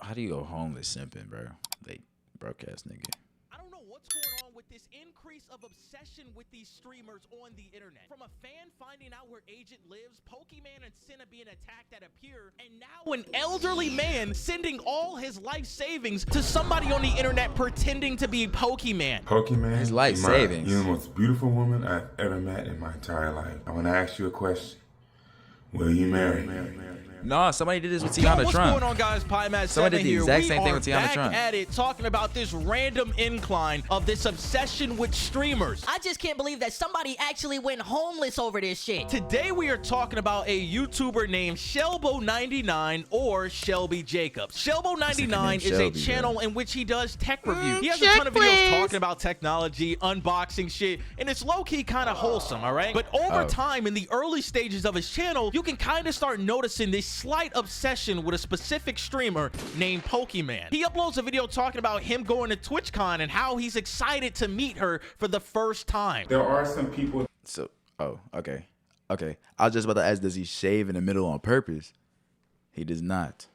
How do you go homeless simping, bro? Like, broke ass nigga. I don't know what's going on with this increase of obsession with these streamers on the internet. From a fan finding out where Agent lives, Pokimane and Senna being attacked at a pier, and now an elderly man sending all his life savings to somebody on the internet pretending to be Pokimane. Pokimane, His life savings. You're the most beautiful woman I've ever met in my entire life. I want to ask you a question. Will you marry me? No, somebody did this with Tiana Trump. What's going on, guys? Pokimane Somebody did the here. exact same thing with Tiana Back Trump. at it, talking about this random incline of this obsession with streamers. I just can't believe that somebody actually went homeless over this shit. Today we are talking about a YouTuber named Shelbo99 or Shelby Jacobs. Shelbo99 is a channel in which he does tech reviews. He has a ton of videos talking about technology, unboxing shit, and it's low-key kind of wholesome, all right? But over time, in the early stages of his channel, you can kind of start noticing this slight obsession with a specific streamer named Pokimane. He uploads a video talking about him going to TwitchCon and how he's excited to meet her for the first time. There are some people. So, okay. I was just about to ask, does he shave in the middle on purpose? He does not.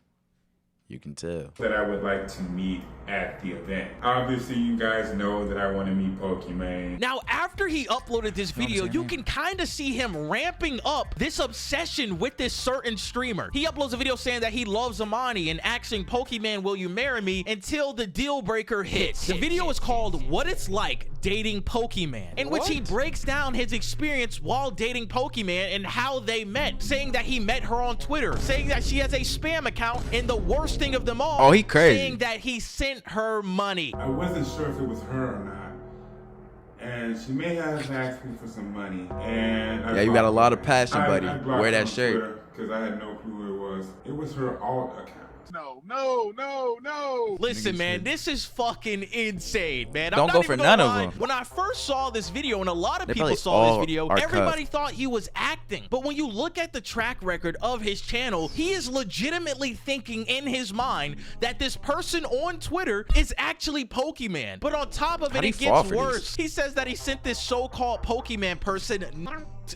You can tell. That I would like to meet at the event. Obviously, you guys know that I want to meet Pokimane. Now, after he uploaded this video, you can kind of see him ramping up this obsession with this certain streamer. He uploads a video saying that he loves Amani and asking Pokimane, will you marry me, until the deal breaker hits. The video is called What It's Like Dating Pokimane, in which he breaks down his experience while dating Pokimane and how they met, saying that he met her on Twitter, saying that she has a spam account, and the worst thing of them all, he crazy, saying that he sent her money. I wasn't sure if it was her or not. And she may have asked me for some money. And yeah, you got a lot of passion, buddy. Wear that shirt. Because I had no clue who it was. It was her alt account. No. Listen, man, this is fucking insane, man. Don't go for none of them. When I first saw this video, and a lot of They people probably saw this video, are everybody thought he was acting. But when you look at the track record of his channel, he is legitimately thinking in his mind that this person on Twitter is actually Pokimane. But on top of it, it gets worse. He says that he sent this so-called Pokimane person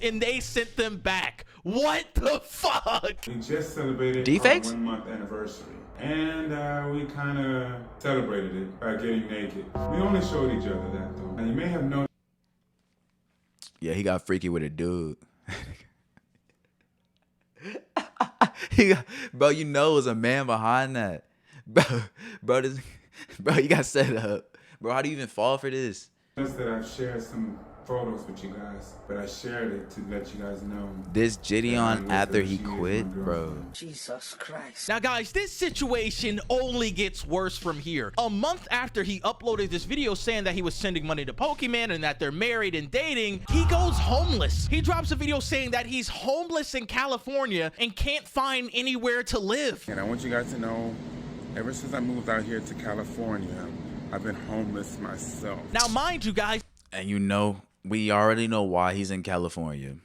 and they sent them back. What the fuck? We just celebrated Deepfakes? our 1 month anniversary. And we kind of celebrated it by getting naked. We only showed each other that though. And you may have known. Yeah, he got freaky with a dude. Bro, you know there's a man behind that. Bro, you got set up. Bro, how do you even fall for this? Just that I've shared some photos with you guys, but I shared it to let you guys know. This Gideon after he quit, bro. Jesus Christ. Now, guys, this situation only gets worse from here. A month after he uploaded this video saying that he was sending money to Pokimane and that they're married and dating, he goes homeless. He drops a video saying that he's homeless in California and can't find anywhere to live. And I want you guys to know, ever since I moved out here to California, I've been homeless myself. Now, mind you, guys, and you know, we already know why he's in California.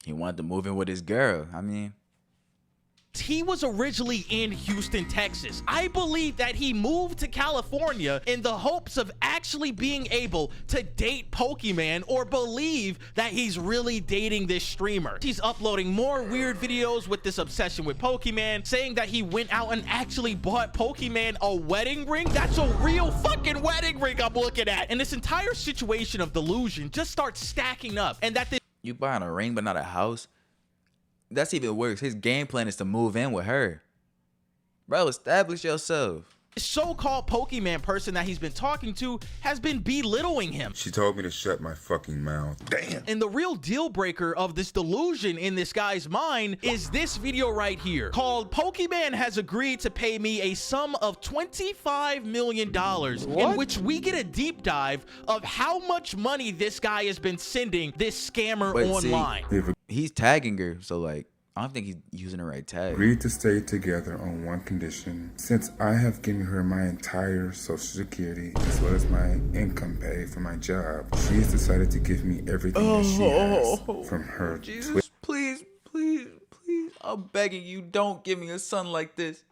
He wanted to move in with his girl. I mean, he was originally in Houston, Texas. I believe that he moved to California in the hopes of actually being able to date Pokimane, or believe that he's really dating this streamer. He's uploading more weird videos with this obsession with Pokimane, saying that he went out and actually bought Pokimane a wedding ring. That's a real fucking wedding ring I'm looking at. And this entire situation of delusion just starts stacking up, and that this— you buying a ring but not a house? That's even worse. His game plan is to move in with her. Bro, establish yourself. so-called Pokimane person that he's been talking to has been belittling him. She told me to shut my fucking mouth. Damn. And the real deal breaker of this delusion in this guy's mind is this video right here called Pokimane has agreed to pay me a sum of $25 million, in which we get a deep dive of how much money this guy has been sending this scammer online. See, he's tagging her, so like, I don't think he's using the right tag. Agreed to stay together on one condition. Since I have given her my entire Social Security as well as my income pay for my job, she has decided to give me everything that she has from her. Jesus, please, please, please. I'm begging you, don't give me a son like this.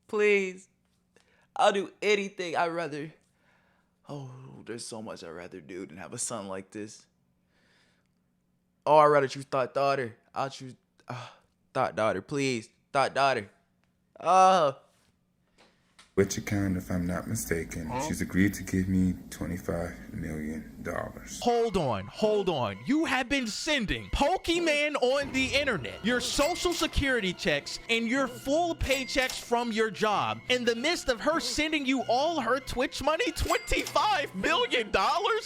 Please. I'll do anything. I'd rather... Oh, there's so much I'd rather do than have a son like this. Oh, I'd rather choose daughter. I'll choose... Thought daughter, please. Thought daughter. Oh. Which account, if I'm not mistaken, she's agreed to give me $25 million. Hold on. You have been sending Pokimane on the internet your social security checks and your full paychecks from your job in the midst of her sending you all her Twitch money, $25 million?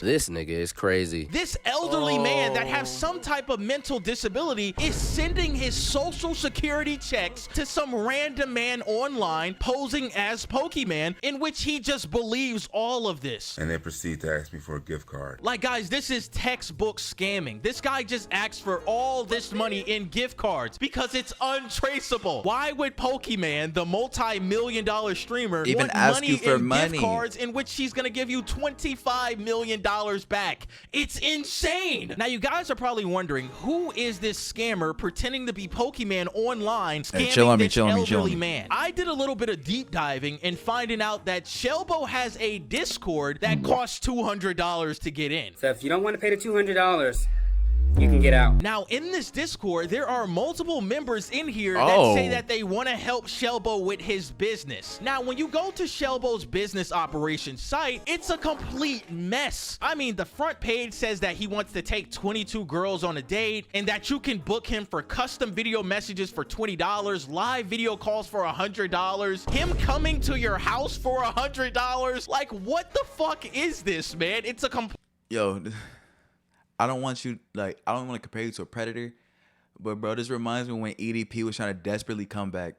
This nigga is crazy. This elderly man that has some type of mental disability is sending his social security checks to some random man online posing as Pokimane, in which he just believes all of this. And they proceed to ask me for a gift card. Like, guys, this is textbook scamming. This guy just asked for all this money in gift cards because it's untraceable. Why would Pokimane, the multi-million-dollar streamer, even want ask money you for in money? Gift cards in which she's gonna give you $25 million back? It's insane. Now, you guys are probably wondering, who is this scammer pretending to be Pokimane online scamming this elderly man? I did a little bit of deep diving and finding out that Shelbo has a Discord that costs $200 to get in. So if you don't want to pay the $200, you can get out. Now, in this Discord, there are multiple members in here that say that they want to help Shelbo with his business. Now, when you go to Shelbo's business operations site, it's a complete mess. I mean, the front page says that he wants to take 22 girls on a date and that you can book him for custom video messages for $20, live video calls for $100, him coming to your house for $100. Like, what the fuck is this, man? It's a complete... Yo, I don't want you, like, I don't want to compare you to a predator, but bro, this reminds me when EDP was trying to desperately come back.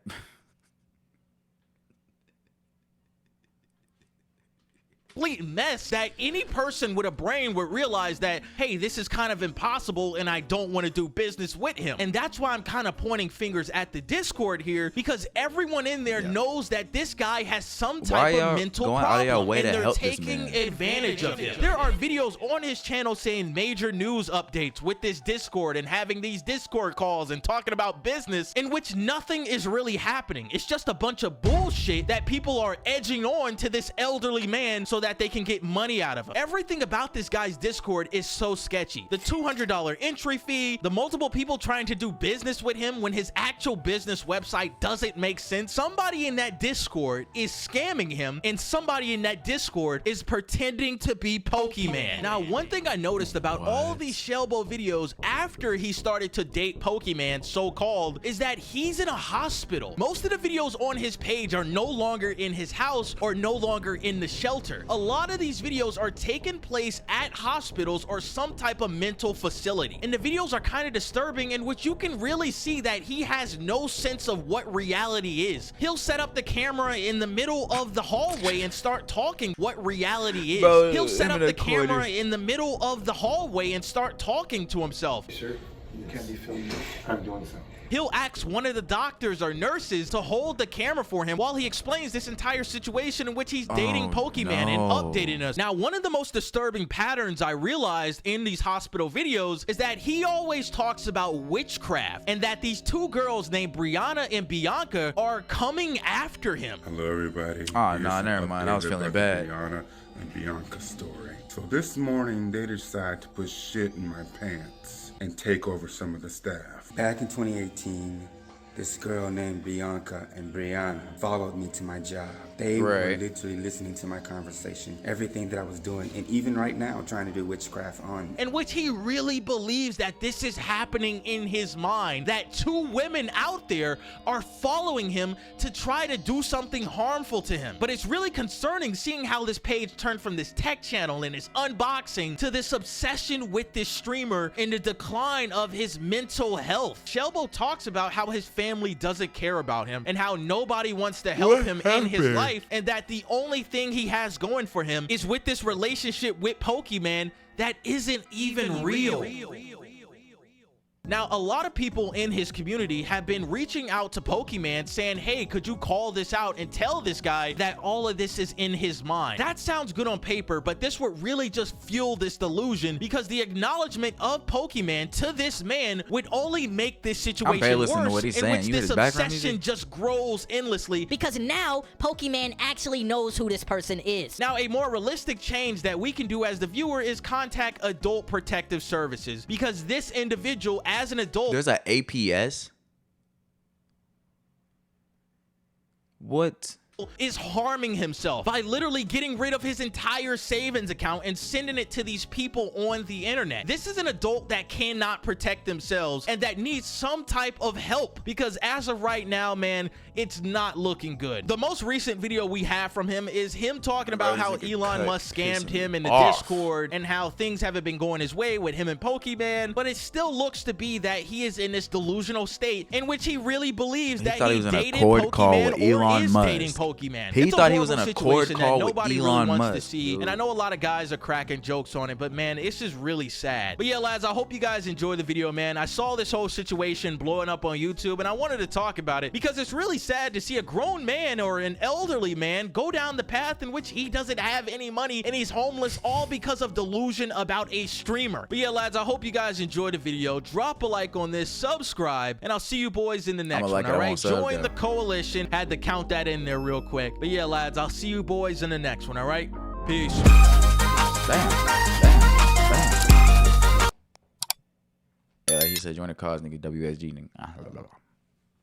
Complete mess that any person with a brain would realize that, hey, this is kind of impossible and I don't want to do business with him. And that's why I'm kind of pointing fingers at the Discord here, because everyone in there knows that this guy has some type of mental problem and they're taking advantage of him. There are videos on his channel saying major news updates with this Discord and having these Discord calls and talking about business in which nothing is really happening. It's just a bunch of bullshit that people are edging on to this elderly man so that they can get money out of him. Everything about this guy's Discord is so sketchy. The $200 entry fee, the multiple people trying to do business with him when his actual business website doesn't make sense. Somebody in that Discord is scamming him, and somebody in that Discord is pretending to be Pokimane. Now, one thing I noticed about all these Shelbo videos after he started to date Pokimane, so-called, is that he's in a hospital. Most of the videos on his page are no longer in his house or no longer in the shelter. A lot of these videos are taking place at hospitals or some type of mental facility. And the videos are kind of disturbing, in which you can really see that he has no sense of what reality is. He'll set up the camera in the middle of the hallway and start talking what reality is. Bro, he'll set up the camera in the middle of the hallway and start talking to himself. Sure, you can't be filming. I'm doing so. He'll ask one of the doctors or nurses to hold the camera for him while he explains this entire situation in which he's dating Pokimane and updating us. Now, one of the most disturbing patterns I realized in these hospital videos is that he always talks about witchcraft and that these two girls named Brianna and Bianca are coming after him. Hello, everybody. Oh, no, never mind. I was feeling bad. Brianna and Bianca's story. So this morning, they decide to put shit in my pants and take over some of the staff. Back in 2018, this girl named Bianca and Brianna followed me to my job. They were literally listening to my conversation, everything that I was doing, and even right now trying to do witchcraft on me. In which he really believes that this is happening in his mind, that two women out there are following him to try to do something harmful to him. But it's really concerning seeing how this page turned from this tech channel and this unboxing to this obsession with this streamer and the decline of his mental health. Shelbo talks about how his family doesn't care about him and how nobody wants to help him in his life, and that the only thing he has going for him is with this relationship with Pokimane that isn't even real. Now, a lot of people in his community have been reaching out to Pokimane saying, hey, could you call this out and tell this guy that all of this is in his mind? That sounds good on paper, but this would really just fuel this delusion, because the acknowledgement of Pokimane to this man would only make this situation worse, to what he's in saying. which this obsession just grows endlessly. Because now Pokimane actually knows who this person is. Now, a more realistic change that we can do as the viewer is contact Adult Protective Services, because this individual, as an adult, There's an APS. What? Is harming himself by literally getting rid of his entire savings account and sending it to these people on the internet. This is an adult that cannot protect themselves and that needs some type of help, because as of right now, man, it's not looking good. The most recent video we have from him is him talking about how Elon Musk scammed him in the Discord and how things haven't been going his way with him and Pokimane, but it still looks to be that he is in this delusional state in which he really believes that he dated Pokimane or is dating Pokimane. He thought he was in a Accord call with nobody Elon really wants Musk, to see, and I know a lot of guys are cracking jokes on it, but man, it's just really sad. But yeah, lads, I hope you guys enjoyed the video, man. I saw this whole situation blowing up on YouTube, and I wanted to talk about it because it's really sad to see a grown man or an elderly man go down the path in which he doesn't have any money and he's homeless, all because of delusion about a streamer. But yeah, lads, I hope you guys enjoyed the video. Drop a like on this, subscribe, and I'll see you boys in the next one. All right, join the coalition. Had to count that in there real quick. But yeah, lads, I'll see you boys in the next one. All right, peace. Bam. Yeah, like he said, join the cause, nigga. WSG, nigga.